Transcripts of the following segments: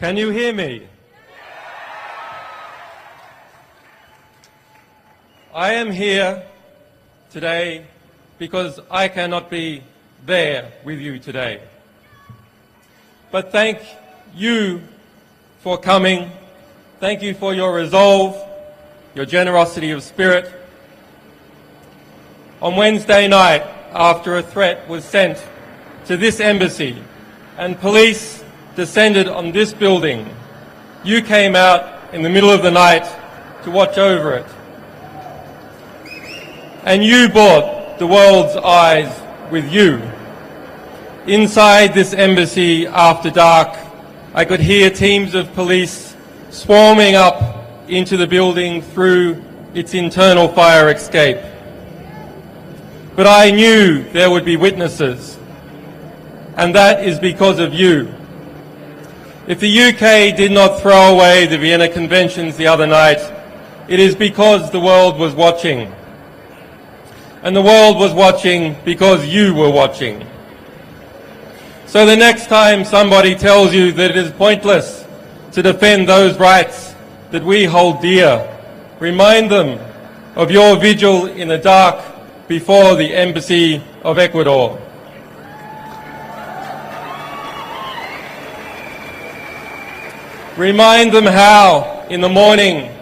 Can you hear me? I am here today because I cannot be there with you today. But thank you for coming. Thank you for your resolve, your generosity of spirit. On Wednesday night, after a threat was sent to this embassy and police descended on this building, you came out in the middle of the night to watch over it. And you brought the world's eyes with you. Inside this embassy after dark, I could hear teams of police swarming up into the building through its internal fire escape. But I knew there would be witnesses, and that is because of you. If the UK did not throw away the Vienna Conventions the other night, it is because the world was watching. And the world was watching because you were watching. So the next time somebody tells you that it is pointless to defend those rights that we hold dear, remind them of your vigil in the dark before the Embassy of Ecuador. Remind them how, in the morning,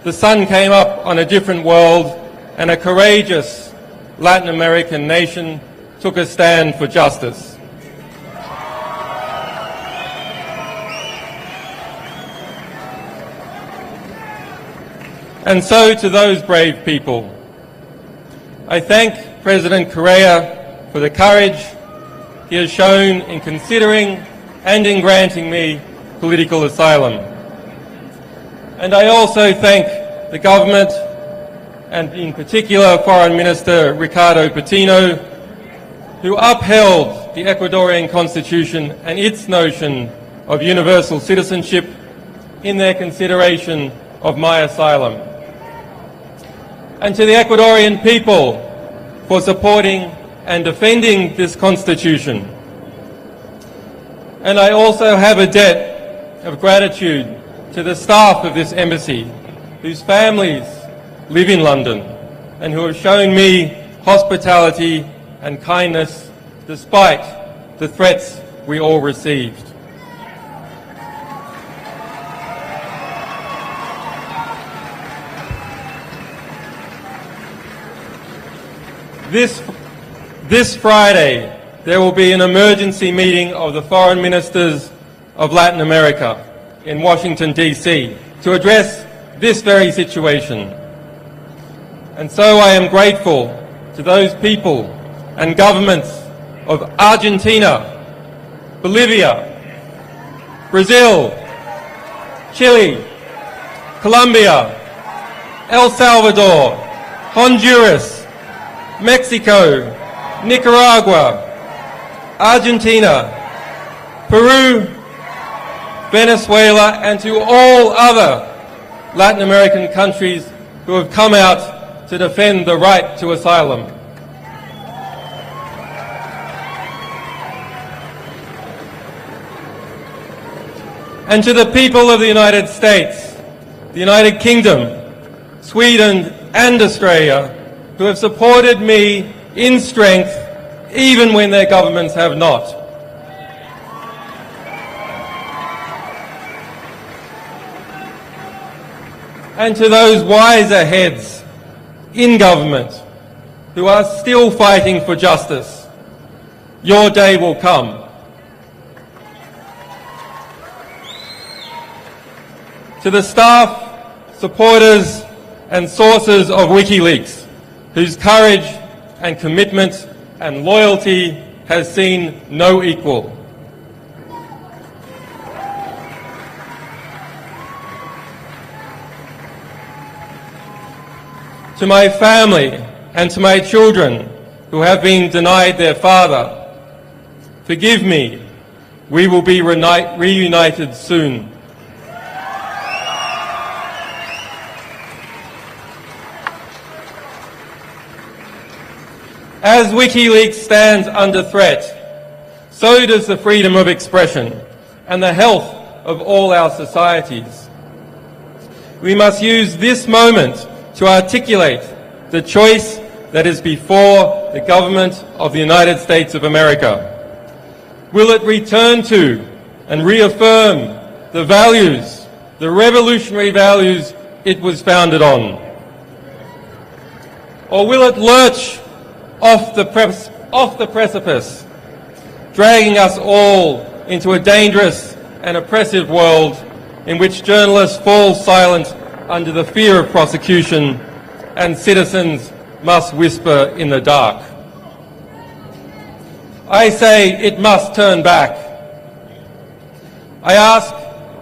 the sun came up on a different world and a courageous Latin American nation took a stand for justice. And so to those brave people, I thank President Correa for the courage he has shown in considering and in granting me political asylum. And I also thank the government, and in particular Foreign Minister Ricardo Patino, who upheld the Ecuadorian Constitution and its notion of universal citizenship in their consideration of my asylum. And to the Ecuadorian people for supporting and defending this Constitution. And I also have a debt of gratitude to the staff of this embassy, whose families live in London and who have shown me hospitality and kindness despite the threats we all received. This Friday, there will be an emergency meeting of the foreign ministers of Latin America in Washington, D.C. to address this very situation. And so I am grateful to those people and governments of Argentina, Bolivia, Brazil, Chile, Colombia, El Salvador, Honduras, Mexico, Nicaragua, Argentina, Peru, Venezuela, and to all other Latin American countries who have come out to defend the right to asylum. And to the people of the United States, the United Kingdom, Sweden, and Australia, who have supported me in strength even when their governments have not. And to those wiser heads in government who are still fighting for justice, your day will come. To the staff, supporters and sources of WikiLeaks, whose courage and commitment and loyalty has seen no equal. To my family and to my children who have been denied their father, forgive me, we will be reunited soon. As WikiLeaks stands under threat, so does the freedom of expression and the health of all our societies. We must use this moment to articulate the choice that is before the government of the United States of America. Will it return to and reaffirm the values, the revolutionary values it was founded on? Or will it lurch off the precipice, dragging us all into a dangerous and oppressive world in which journalists fall silent under the fear of prosecution and citizens must whisper in the dark? I say it must turn back. I ask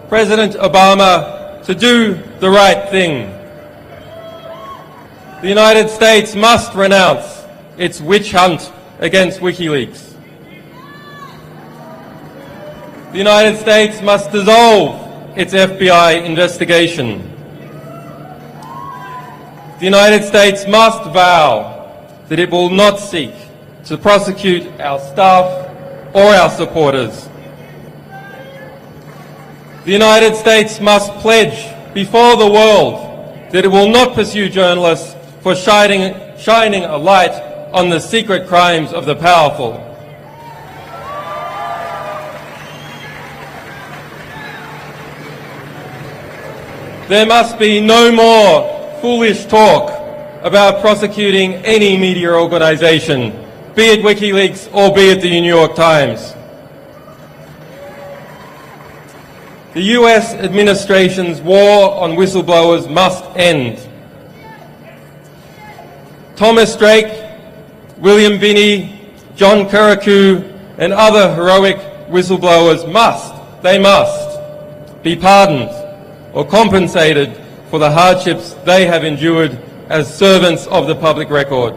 President Obama to do the right thing. The United States must renounce its witch hunt against WikiLeaks. The United States must dissolve its FBI investigation. The United States must vow that it will not seek to prosecute our staff or our supporters. The United States must pledge before the world that it will not pursue journalists for shining a light on the secret crimes of the powerful. There must be no more foolish talk about prosecuting any media organisation, be it WikiLeaks or be it the New York Times. The US administration's war on whistleblowers must end. Thomas Drake, William Binney, John Kirikou and other heroic whistleblowers must be pardoned or compensated for the hardships they have endured as servants of the public record.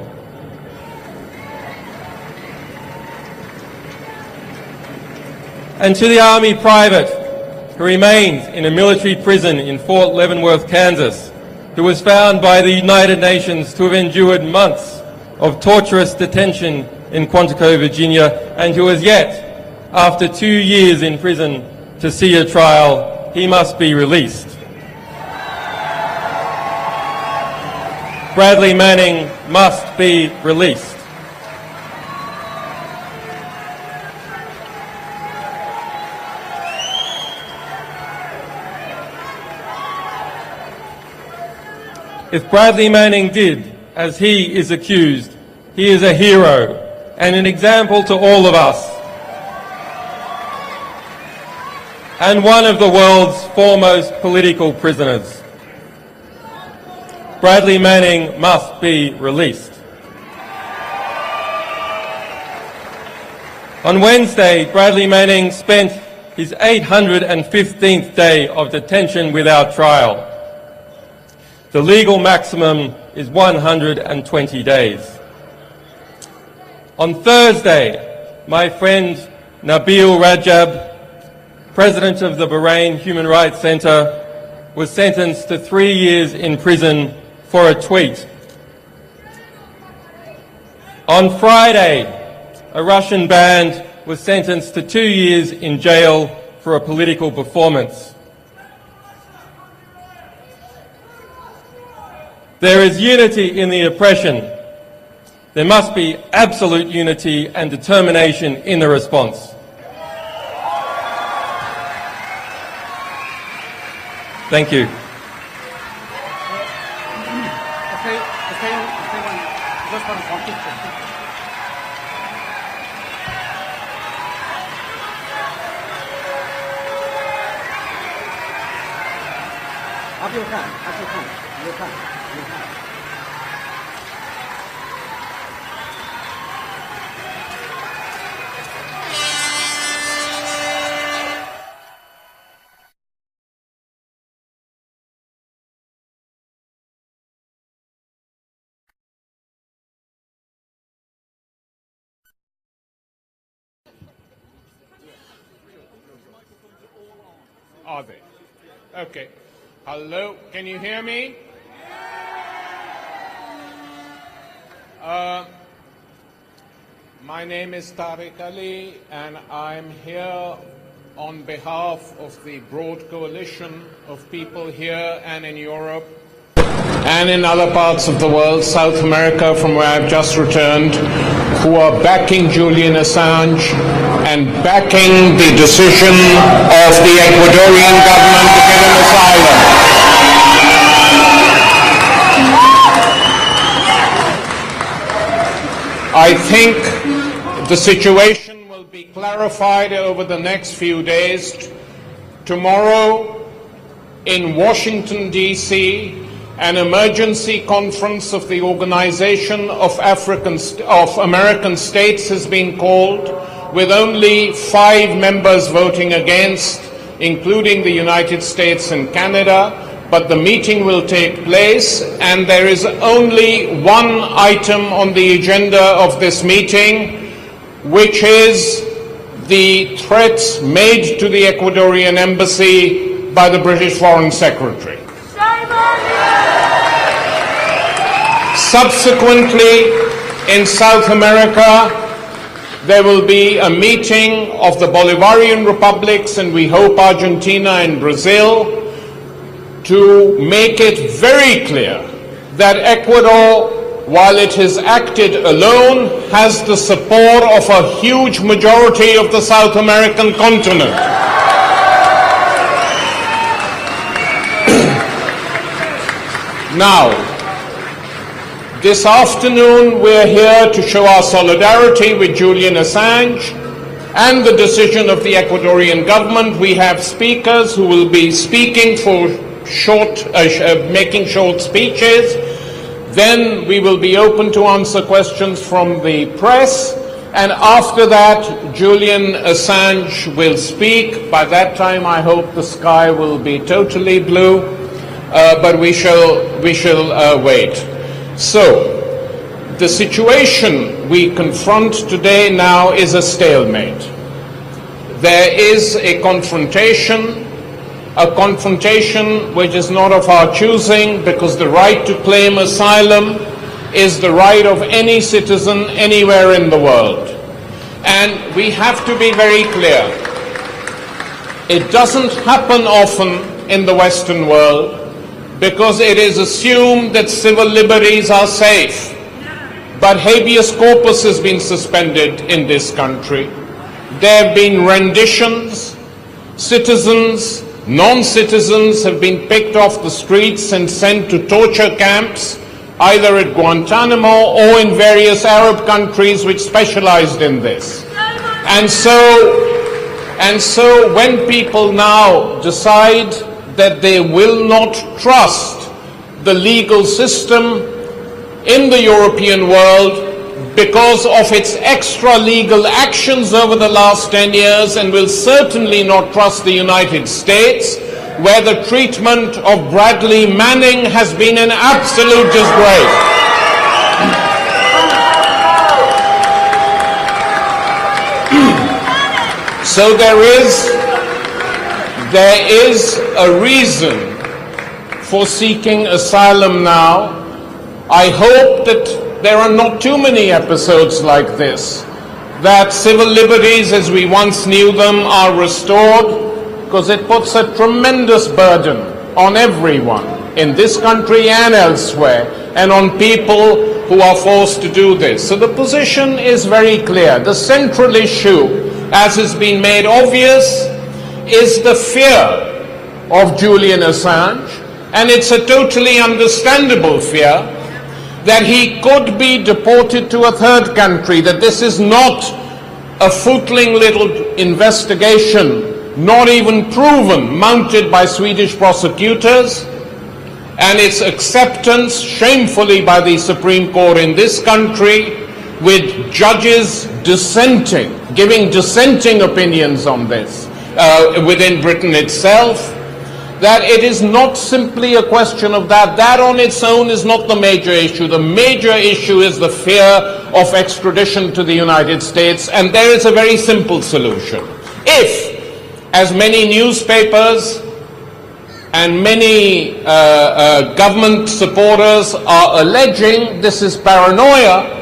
And to the Army private who remains in a military prison in Fort Leavenworth, Kansas, who was found by the United Nations to have endured months of torturous detention in Quantico, Virginia, and who has yet, after 2 years in prison, to see a trial, he must be released. Bradley Manning must be released. If Bradley Manning did as he is accused, he is a hero and an example to all of us, and one of the world's foremost political prisoners. Bradley Manning must be released. On Wednesday, Bradley Manning spent his 815th day of detention without trial. The legal maximum is 120 days. On Thursday, my friend Nabil Rajab, president of the Bahrain Human Rights Centre, was sentenced to 3 years in prison for a tweet. On Friday, a Russian band was sentenced to 2 years in jail for a political performance. There is unity in the oppression. There must be absolute unity and determination in the response. Thank you. Are they? Okay. Hello, can you hear me? My name is Tariq Ali, and I'm here on behalf of the broad coalition of people here and in Europe and in other parts of the world, South America, from where I've just returned, who are backing Julian Assange and backing the decision of the Ecuadorian government to give him asylum. I think the situation will be clarified over the next few days. Tomorrow in Washington, D.C., an emergency conference of the Organization of American States has been called, with only 5 members voting against, including the United States and Canada. But the meeting will take place, and there is only one item on the agenda of this meeting, which is the threats made to the Ecuadorian embassy by the British Foreign Secretary. Subsequently, in South America, there will be a meeting of the Bolivarian republics, and we hope Argentina and Brazil, to make it very clear that Ecuador, while it has acted alone, has the support of a huge majority of the South American continent. Now, this afternoon we're here to show our solidarity with Julian Assange and the decision of the Ecuadorian government. We have speakers who will be speaking for making short speeches. Then we will be open to answer questions from the press, and after that Julian Assange will speak. By that time I hope the sky will be totally blue, but we shall wait. So the situation we confront today now is a stalemate. There is a confrontation which is not of our choosing, because the right to claim asylum is the right of any citizen anywhere in the world. And we have to be very clear. It doesn't happen often in the Western world, because it is assumed that civil liberties are safe. But habeas corpus has been suspended in this country. There have been renditions. Citizens, non-citizens have been picked off the streets and sent to torture camps, either at Guantanamo or in various Arab countries which specialized in this. And so when people now decide that they will not trust the legal system in the European world because of its extra-legal actions over the last 10 years, and will certainly not trust the United States, where the treatment of Bradley Manning has been an absolute disgrace. So there is a reason for seeking asylum now. I hope that there are not too many episodes like this, that civil liberties as we once knew them are restored, because it puts a tremendous burden on everyone in this country and elsewhere, and on people who are forced to do this. So the position is very clear. The central issue, as has been made obvious, is the fear of Julian Assange, and it's a totally understandable fear that he could be deported to a third country, that this is not a footling little investigation, not even proven, mounted by Swedish prosecutors, and its acceptance shamefully by the Supreme Court in this country, with judges dissenting, giving dissenting opinions on this within Britain itself. That it is not simply a question of that. That on its own is not the major issue. The major issue is the fear of extradition to the United States, and there is a very simple solution. If, as many newspapers and many government supporters are alleging, this is paranoia,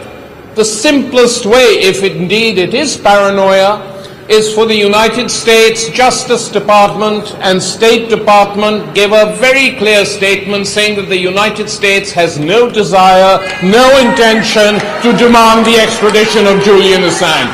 the simplest way, if indeed it is paranoia, is for the United States Justice Department and State Department give a very clear statement saying that the United States has no desire, no intention to demand the extradition of Julian Assange.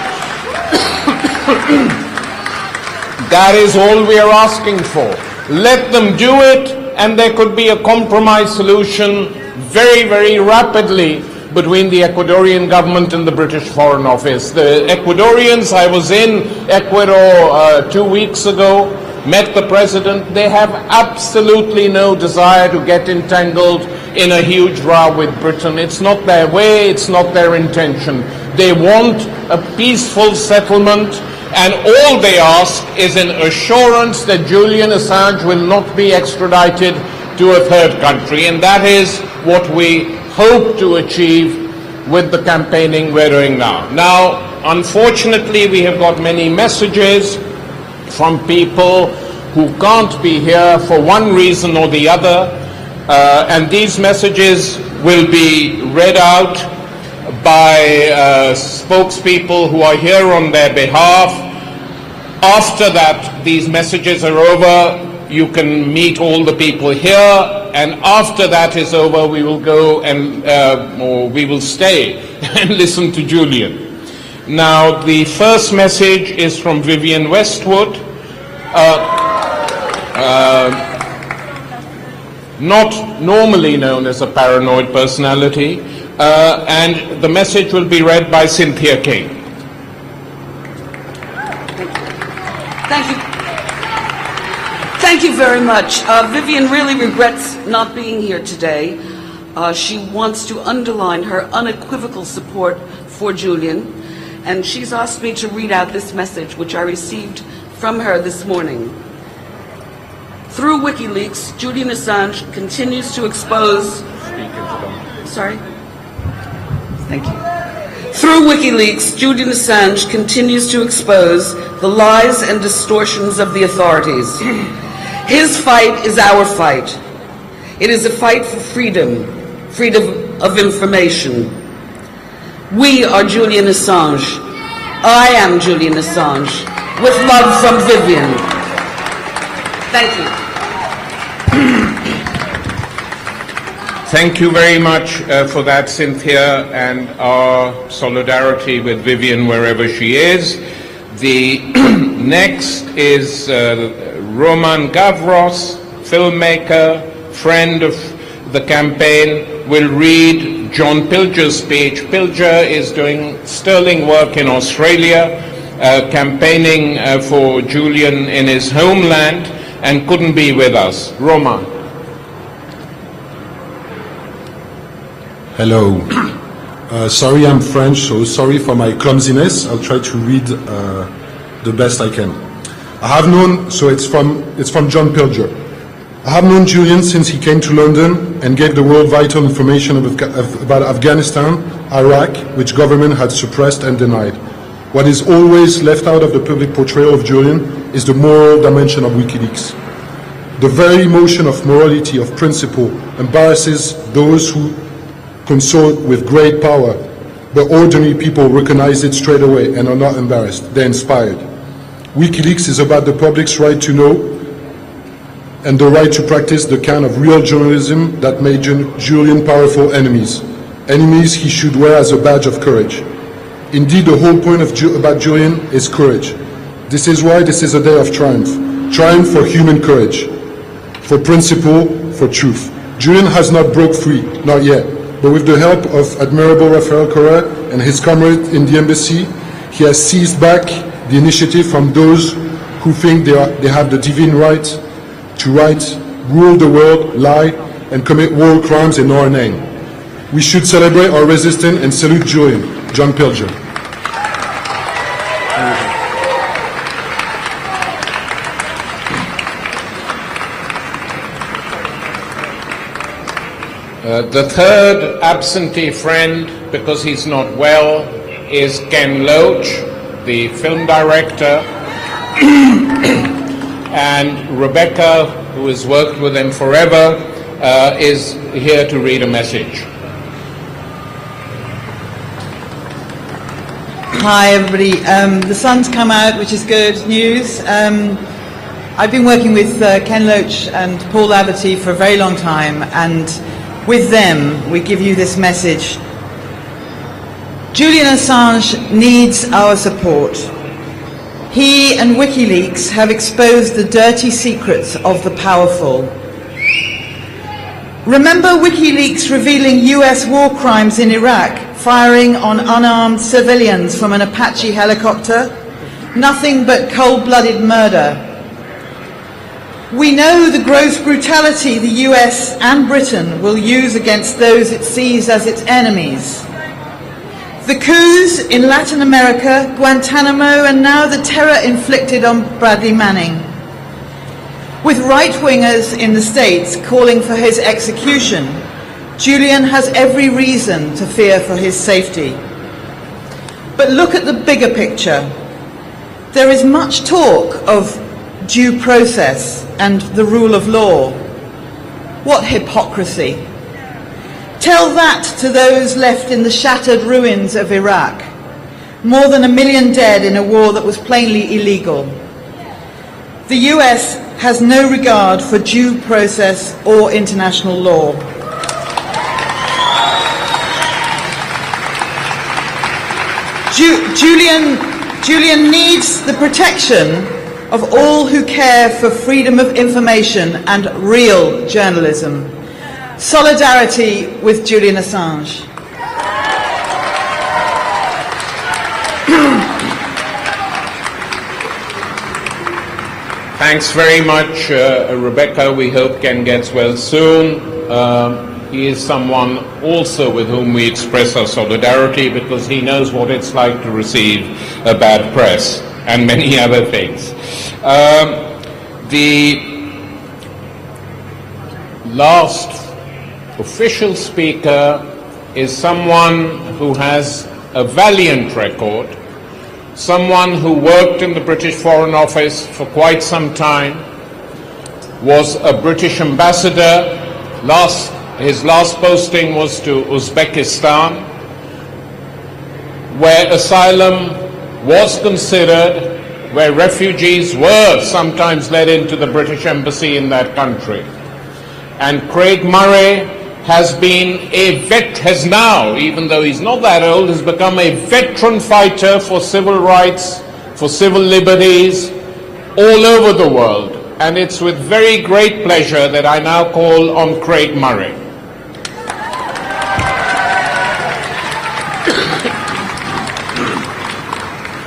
That is all we are asking for. Let them do it, and there could be a compromise solution very, very rapidly between the Ecuadorian government and the British Foreign Office. The Ecuadorians, I was in Ecuador 2 weeks ago, met the president. They have absolutely no desire to get entangled in a huge row with Britain. It's not their way, it's not their intention. They want a peaceful settlement, and all they ask is an assurance that Julian Assange will not be extradited to a third country, and that is what we hope to achieve with the campaigning we're doing now. Now, unfortunately, we have got many messages from people who can't be here for one reason or the other, and these messages will be read out by spokespeople who are here on their behalf. After that, these messages are over, you can meet all the people here, and after that is over, we will go and, or we will stay and listen to Julian. Now, the first message is from Vivian Westwood, not normally known as a paranoid personality, and the message will be read by Cynthia King. Thank you. Thank you very much. Vivian really regrets not being here today. She wants to underline her unequivocal support for Julian, and she's asked me to read out this message, which I received from her this morning. Through WikiLeaks, Julian Assange continues to expose... Sorry? Thank you. Through WikiLeaks, Julian Assange continues to expose the lies and distortions of the authorities. His fight is our fight. It is a fight for freedom, freedom of information. We are Julian Assange. I am Julian Assange. With love from Vivian. Thank you. Thank you very much for that, Cynthia, and our solidarity with Vivian wherever she is. The next is Roman Gavros, filmmaker, friend of the campaign, will read John Pilger's speech. Pilger is doing sterling work in Australia, campaigning for Julian in his homeland, and couldn't be with us. Roman. Hello. Sorry, I'm French, so sorry for my clumsiness. I'll try to read the best I can. I have known, so it's from John Pilger. I have known Julian since he came to London and gave the world vital information about Afghanistan, Iraq, which government had suppressed and denied. What is always left out of the public portrayal of Julian is the moral dimension of WikiLeaks. The very notion of morality, of principle, embarrasses those who consort with great power, but ordinary people recognize it straight away and are not embarrassed. They're inspired. WikiLeaks is about the public's right to know and the right to practice the kind of real journalism that made Julian powerful enemies. Enemies he should wear as a badge of courage. Indeed, the whole point about Julian is courage. This is why this is a day of triumph. Triumph for human courage, for principle, for truth. Julian has not broke free, not yet. But with the help of Admiral Rafael Correa and his comrades in the embassy, he has seized back the initiative from those who think they have the divine right to rule the world, lie, and commit war crimes in our name. We should celebrate our resistance and salute Julian. John Pilger. The third absentee friend, because he's not well, is Ken Loach, the film director, and Rebecca, who has worked with him forever, is here to read a message. Hi, everybody. The sun's come out, which is good news. I've been working with Ken Loach and Paul Laverty for a very long time, and with them, we give you this message. Julian Assange needs our support. He and WikiLeaks have exposed the dirty secrets of the powerful. Remember WikiLeaks revealing US war crimes in Iraq, firing on unarmed civilians from an Apache helicopter? Nothing but cold-blooded murder. We know the gross brutality the US and Britain will use against those it sees as its enemies. The coups in Latin America, Guantanamo, and now the terror inflicted on Bradley Manning. With right-wingers in the States calling for his execution, Julian has every reason to fear for his safety. But look at the bigger picture. There is much talk of due process and the rule of law. What hypocrisy! Tell that to those left in the shattered ruins of Iraq. More than 1 million dead in a war that was plainly illegal. The US has no regard for due process or international law. Julian needs the protection of all who care for freedom of information and real journalism. Solidarity with Julian Assange. Thanks very much, Rebecca. We hope Ken gets well soon. He is someone also with whom we express our solidarity because he knows what it's like to receive a bad press and many other things. The last official speaker is someone who has a valiant record, someone who worked in the British Foreign Office for quite some time, was a British ambassador. His last posting was to Uzbekistan, where asylum was considered, where refugees were sometimes led into the British embassy in that country. And Craig Murray has now, even though he's not that old, has become a veteran fighter for civil rights, for civil liberties all over the world. And it's with very great pleasure that I now call on Craig Murray.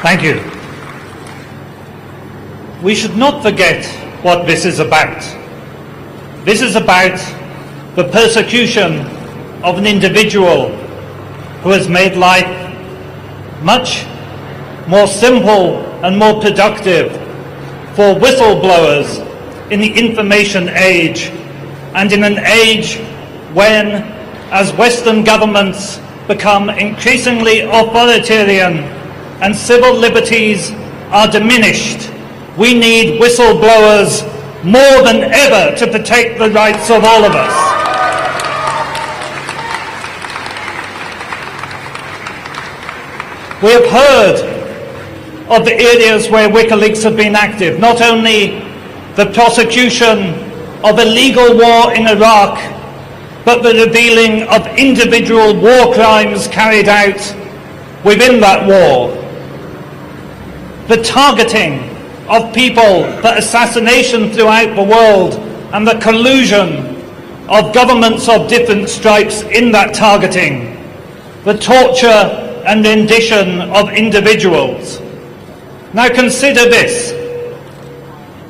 Thank you. We should not forget what this is about. This is about the persecution of an individual who has made life much more simple and more productive for whistleblowers in the information age, and in an age when, as Western governments become increasingly authoritarian and civil liberties are diminished, we need whistleblowers more than ever to protect the rights of all of us. We have heard of the areas where WikiLeaks have been active, not only the prosecution of illegal war in Iraq, but the revealing of individual war crimes carried out within that war. The targeting of people for assassination throughout the world, and the collusion of governments of different stripes in that targeting. The torture and rendition of individuals. Now consider this.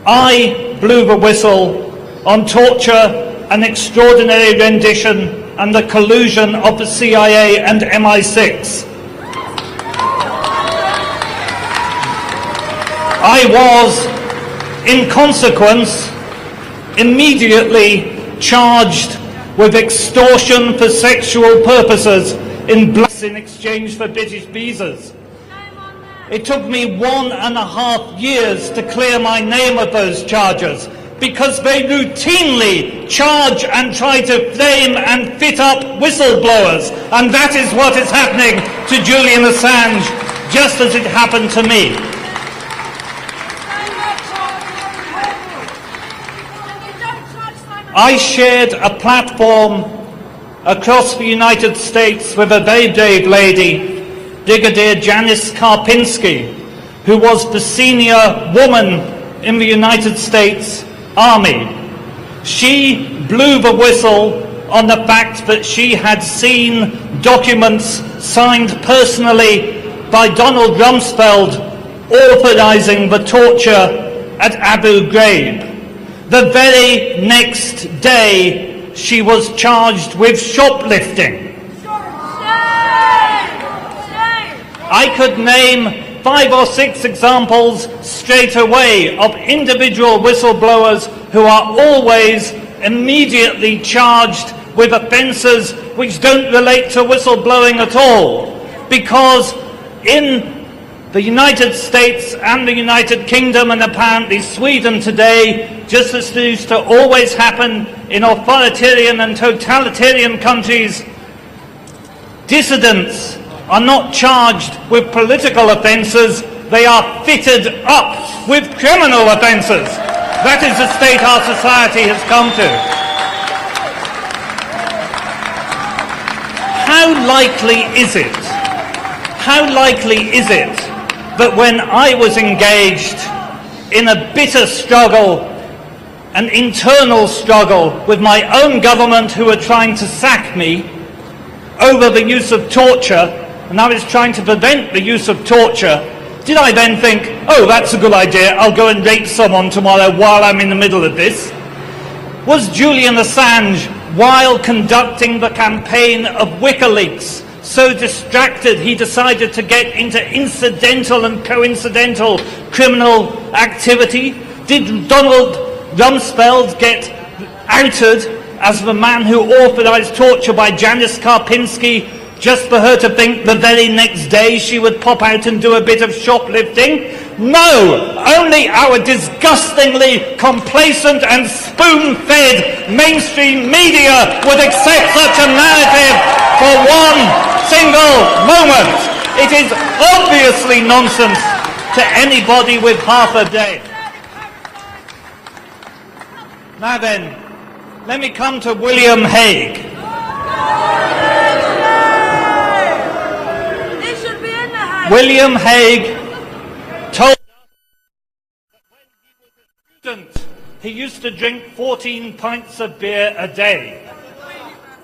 I blew the whistle on torture and extraordinary rendition and the collusion of the CIA and MI6. I was, in consequence, immediately charged with extortion for sexual purposes in exchange for British visas. It took me 1.5 years to clear my name of those charges, because they routinely charge and try to frame and fit up whistleblowers, and that is what is happening to Julian Assange. just as it happened to me. I shared a platform across the United States with a very brave lady, Brigadier Janice Karpinski, who was the senior woman in the United States Army. She blew the whistle on the fact that she had seen documents signed personally by Donald Rumsfeld authorizing the torture at Abu Ghraib. The very next day, she was charged with shoplifting. I could name 5 or 6 examples straight away of individual whistleblowers who are always immediately charged with offences which don't relate to whistleblowing at all, because in the United States and the United Kingdom, and apparently Sweden today, just as it used to always happen in authoritarian and totalitarian countries, dissidents are not charged with political offences, they are fitted up with criminal offences. That is the state our society has come to. How likely is it that when I was engaged in a bitter struggle, an internal struggle with my own government who were trying to sack me over the use of torture, and I was trying to prevent the use of torture, did I then think, oh, that's a good idea, I'll go and rape someone tomorrow while I'm in the middle of this? Was Julian Assange, while conducting the campaign of WikiLeaks, so distracted he decided to get into incidental and coincidental criminal activity? Did Donald Rumsfeld get outed as the man who authorized torture by Janice Karpinski just for her to think the very next day she would pop out and do a bit of shoplifting? No! Only our disgustingly complacent and spoon-fed mainstream media would accept such a narrative for one single moment. It is obviously nonsense to anybody with half a day. Now then, let me come to William Hague. William Hague told us that when he was a student, he used to drink 14 pints of beer a day.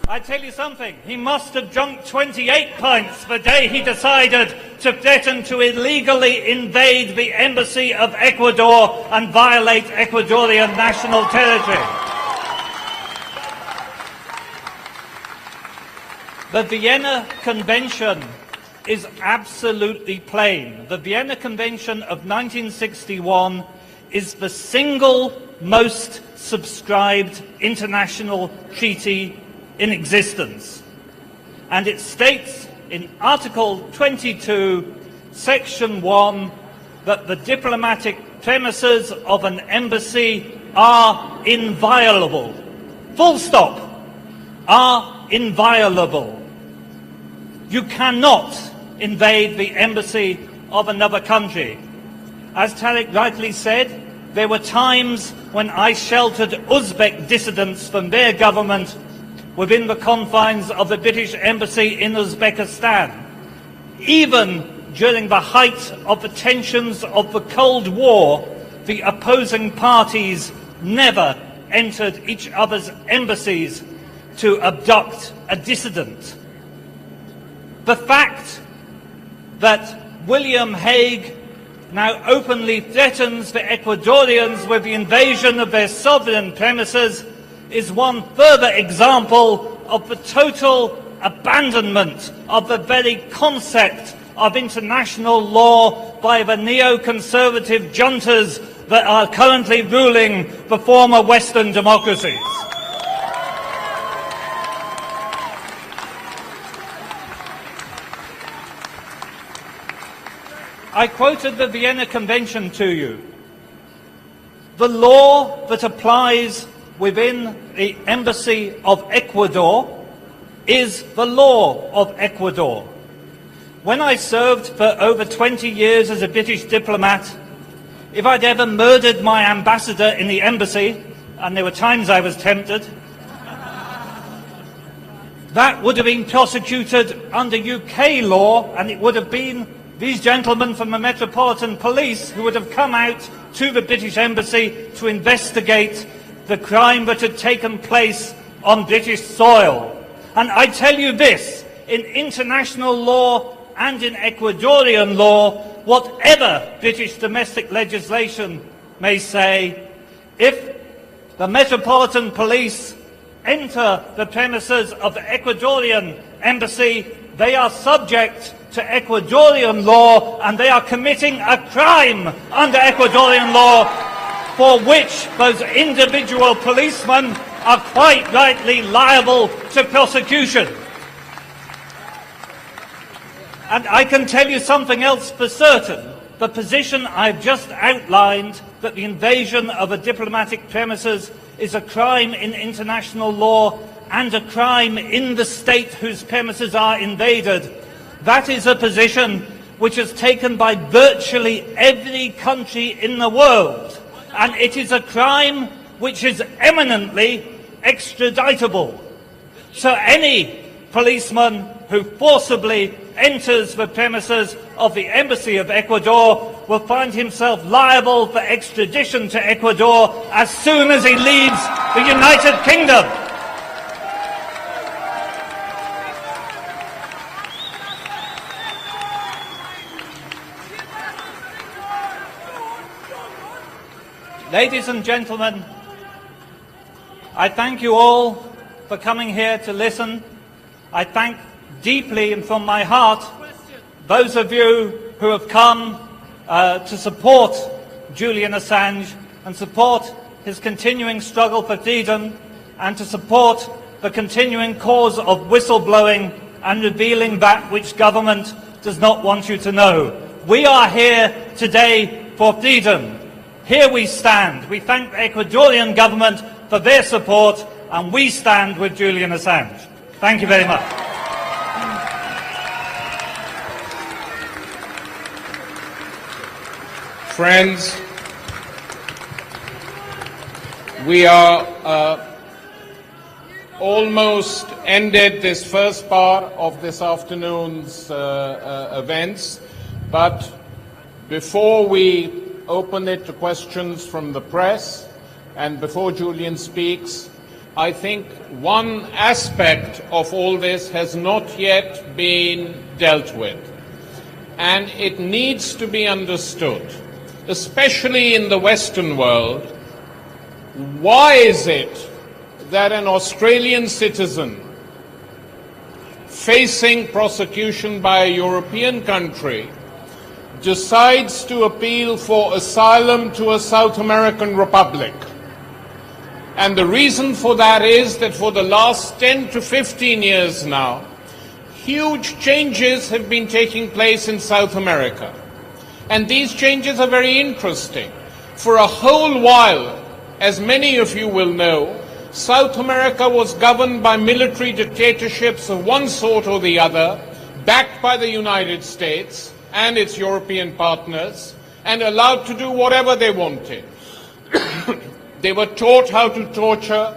I tell you something, he must have drunk 28 pints the day he decided to threaten to illegally invade the embassy of Ecuador and violate Ecuadorian national territory. The Vienna Convention is absolutely plain. The Vienna Convention of 1961 is the single most subscribed international treaty in existence. And it states in Article 22, Section 1, that the diplomatic premises of an embassy are inviolable. Full stop. Are inviolable. You cannot invade the embassy of another country. As Tariq rightly said, there were times when I sheltered Uzbek dissidents from their government within the confines of the British Embassy in Uzbekistan. Even during the height of the tensions of the Cold War, the opposing parties never entered each other's embassies to abduct a dissident. The fact that William Hague now openly threatens the Ecuadorians with the invasion of their sovereign premises is one further example of the total abandonment of the very concept of international law by the neoconservative juntas that are currently ruling the former Western democracies. I quoted the Vienna Convention to you. The law that applies within the Embassy of Ecuador is the law of Ecuador. when I served for over 20 years as a British diplomat, if I'd ever murdered my ambassador in the embassy, and there were times I was tempted, that would have been prosecuted under UK law, and it would have been these gentlemen from the Metropolitan Police who would have come out to the British Embassy to investigate the crime that had taken place on British soil. And I tell you this, in international law and in Ecuadorian law, whatever British domestic legislation may say, if the Metropolitan Police enter the premises of the Ecuadorian embassy, they are subject to Ecuadorian law and they are committing a crime under Ecuadorian law for which those individual policemen are quite rightly liable to prosecution. And I can tell you something else for certain. The position I've just outlined, that the invasion of a diplomatic premises is a crime in international law and a crime in the state whose premises are invaded, that is a position which is taken by virtually every country in the world. And it is a crime which is eminently extraditable. So any policeman who forcibly enters the premises of the Embassy of Ecuador will find himself liable for extradition to Ecuador as soon as he leaves the United Kingdom. Ladies and gentlemen, I thank you all for coming here to listen. I thank deeply and from my heart those of you who have come to support Julian Assange and support his continuing struggle for freedom and to support the continuing cause of whistleblowing and revealing that which government does not want you to know. We are here today for freedom. Here we stand. We thank the Ecuadorian government for their support and we stand with Julian Assange. Thank you very much. Friends, we are almost ended this first part of this afternoon's events, but before we open it to questions from the press and before Julian speaks, I think one aspect of all this has not yet been dealt with, and it needs to be understood, especially in the Western world. Why is it that an Australian citizen facing prosecution by a European country decides to appeal for asylum to a South American republic? And the reason for that is that for the last 10 to 15 years now, huge changes have been taking place in South America. And these changes are very interesting. For a whole while, as many of you will know, South America was governed by military dictatorships of one sort or the other, backed by the United States and its European partners, and allowed to do whatever they wanted. They were taught how to torture,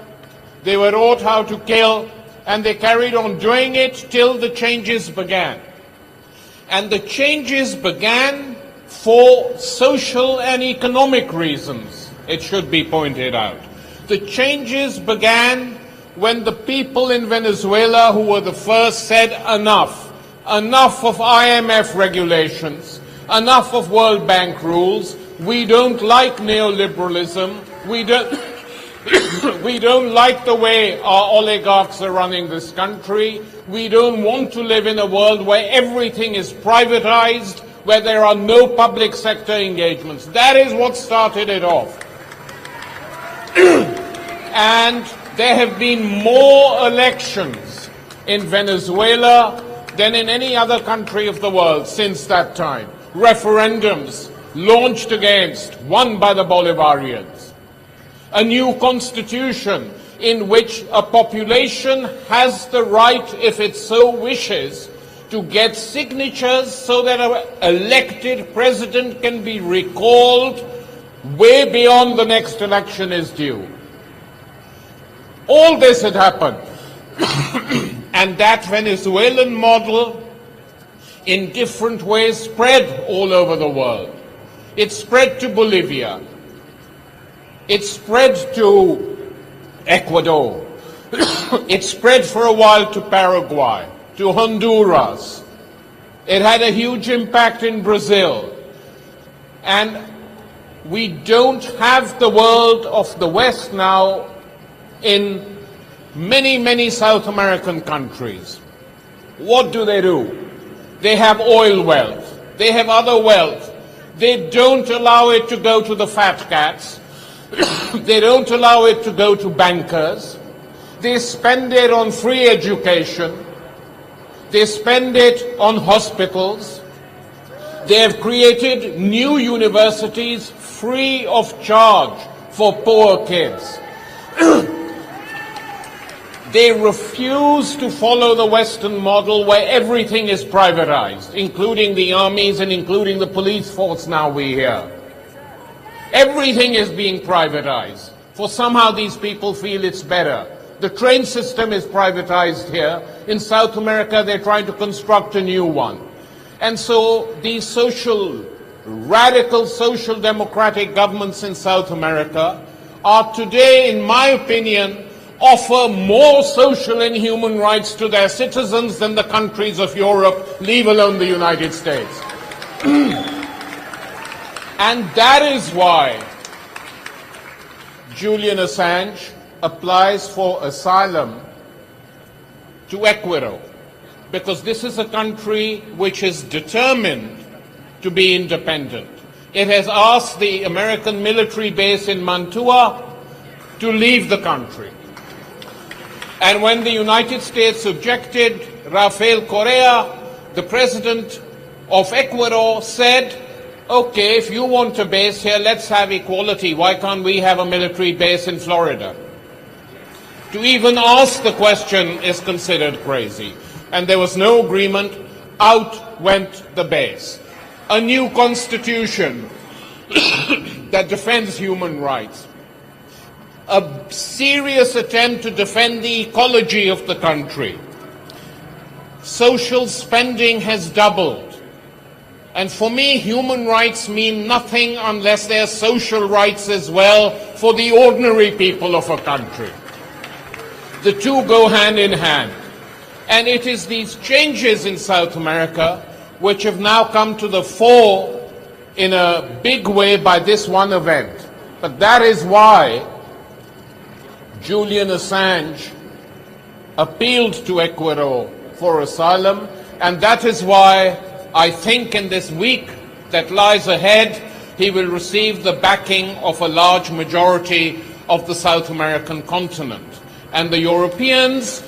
they were taught how to kill, and they carried on doing it till the changes began. And the changes began for social and economic reasons, it should be pointed out. The changes began when the people in Venezuela, who were the first, said enough. Enough of IMF regulations, enough of World Bank rules. We don't like neoliberalism. We don't like the way our oligarchs are running this country. We don't want to live in a world where everything is privatized, where there are no public sector engagements. That is what started it off. And there have been more elections in Venezuela than in any other country of the world since that time. Referendums launched against, won by the Bolivarians. A new constitution in which a population has the right, if it so wishes, to get signatures so that an elected president can be recalled way beyond the next election is due. All this had happened. And that Venezuelan model in different ways spread all over the world. It spread to Bolivia. It spread to Ecuador. It spread for a while to Paraguay, to Honduras. It had a huge impact in Brazil. And we don't have the world of the West now in many, many South American countries. What do? They have oil wealth. They have other wealth. They don't allow it to go to the fat cats. They don't allow it to go to bankers. They spend it on free education. They spend it on hospitals. They have created new universities free of charge for poor kids. They refuse to follow the Western model where everything is privatized, including the armies and including the police force now we hear. Everything is being privatized, for somehow these people feel it's better. The train system is privatized here. In South America, they're trying to construct a new one. And so these radical social democratic governments in South America are today, in my opinion, offer more social and human rights to their citizens than the countries of Europe, leave alone the United States. And that is why Julian Assange applies for asylum to Ecuador, because this is a country which is determined to be independent. It has asked the American military base in Mantua to leave the country. And when the United States objected, Rafael Correa, the president of Ecuador, said, okay, if you want a base here, let's have equality. Why can't we have a military base in Florida? To even ask the question is considered crazy. And there was no agreement. Out went the base. A new constitution that defends human rights. A serious attempt to defend the ecology of the country. Social spending has doubled. And for me, human rights mean nothing unless there are social rights as well for the ordinary people of a country. The two go hand in hand. And it is these changes in South America which have now come to the fore in a big way by this one event. But that is why Julian Assange appealed to Ecuador for asylum, and that is why I think in this week that lies ahead, he will receive the backing of a large majority of the South American continent. And the Europeans,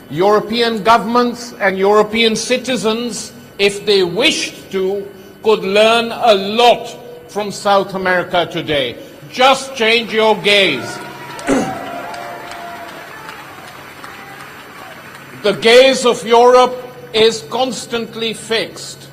European governments and European citizens, if they wished to, could learn a lot from South America today. Just change your gaze. The gaze of Europe is constantly fixed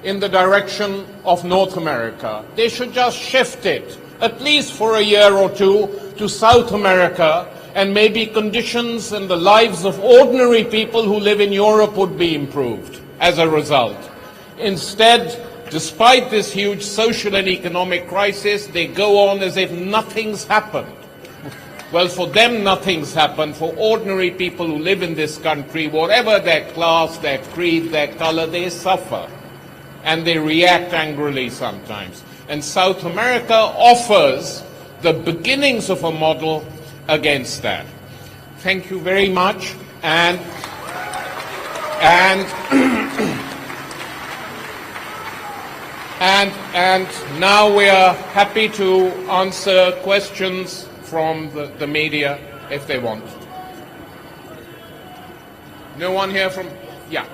in the direction of North America. They should just shift it, at least for a year or two, to South America, and maybe conditions and the lives of ordinary people who live in Europe would be improved as a result. Instead, despite this huge social and economic crisis, they go on as if nothing's happened. Well, for them, nothing's happened. For ordinary people who live in this country, whatever their class, their creed, their color, they suffer. And they react angrily sometimes. And South America offers the beginnings of a model against that. Thank you very much. And now we are happy to answer questions from the media, if they want. No one here from... Yeah.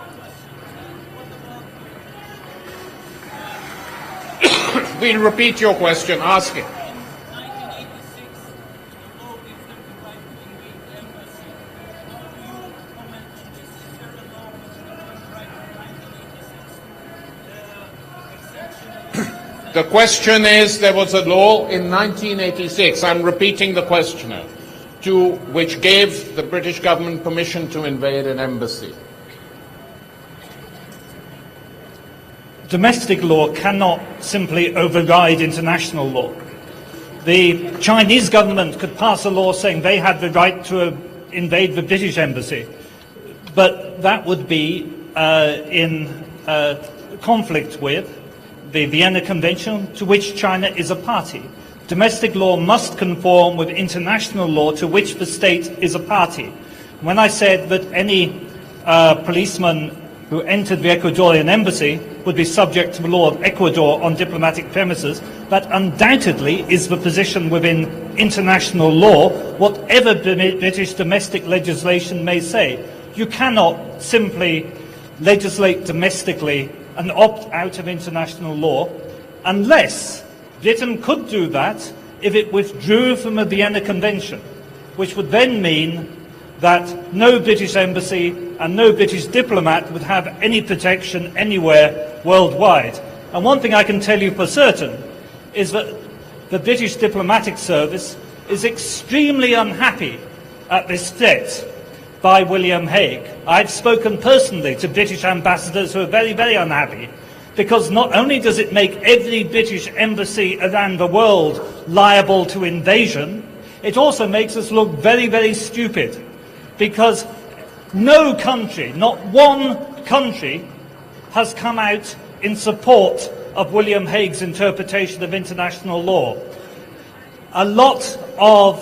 We'll repeat your question. Ask it. The question is, there was a law in 1986, I'm repeating the questioner, which gave the British government permission to invade an embassy. Domestic law cannot simply override international law. The Chinese government could pass a law saying they had the right to invade the British embassy, but that would be in conflict with the Vienna Convention, to which China is a party. Domestic law must conform with international law to which the state is a party. When I said that any policeman who entered the Ecuadorian embassy would be subject to the law of Ecuador on diplomatic premises, that undoubtedly is the position within international law, whatever British domestic legislation may say. You cannot simply legislate domestically and opt out of international law, unless Britain could do that if it withdrew from the Vienna Convention, which would then mean that no British embassy and no British diplomat would have any protection anywhere worldwide. And one thing I can tell you for certain is that the British diplomatic service is extremely unhappy at this threat by William Hague. I've spoken personally to British ambassadors who are very, very unhappy, because not only does it make every British embassy around the world liable to invasion, it also makes us look very, very stupid, because no country, not one country, has come out in support of William Hague's interpretation of international law. A lot of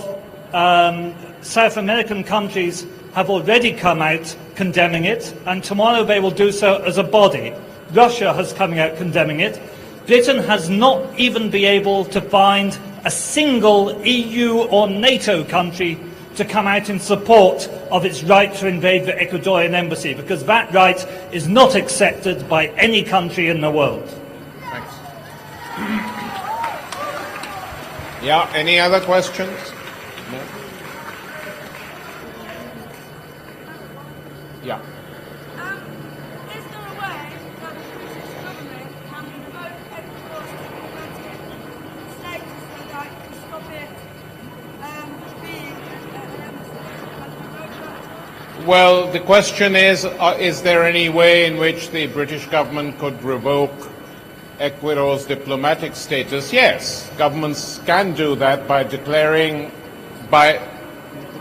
South American countries have already come out condemning it, and tomorrow they will do so as a body. Russia has come out condemning it. Britain has not even been able to find a single EU or NATO country to come out in support of its right to invade the Ecuadorian embassy, because that right is not accepted by any country in the world. Thanks. Yeah, any other questions? No? Yeah. Is there a way that the British government can revoke Ecuador's diplomatic status so that it can stop it being an embassy? Well, the question is there any way in which the British government could revoke Ecuador's diplomatic status? Yes, governments can do that by declaring,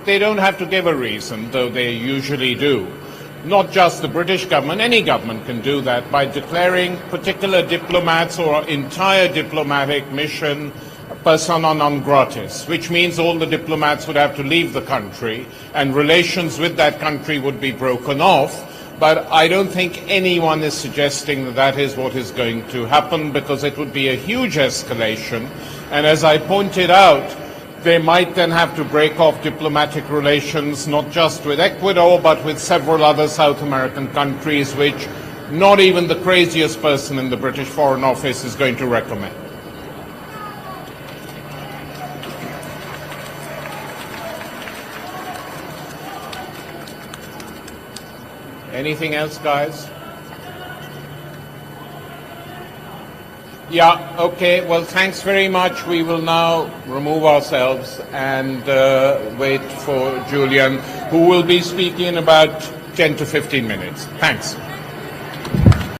they don't have to give a reason, though they usually do. Not just the British government, any government can do that by declaring particular diplomats or entire diplomatic mission persona non gratis, which means all the diplomats would have to leave the country and relations with that country would be broken off. But I don't think anyone is suggesting that that is what is going to happen, because it would be a huge escalation. And as I pointed out, they might then have to break off diplomatic relations, not just with Ecuador, but with several other South American countries, which not even the craziest person in the British Foreign Office is going to recommend. Anything else, guys? Yeah, okay. Well, thanks very much. We will now remove ourselves and wait for Julian, who will be speaking in about 10 to 15 minutes. Thanks.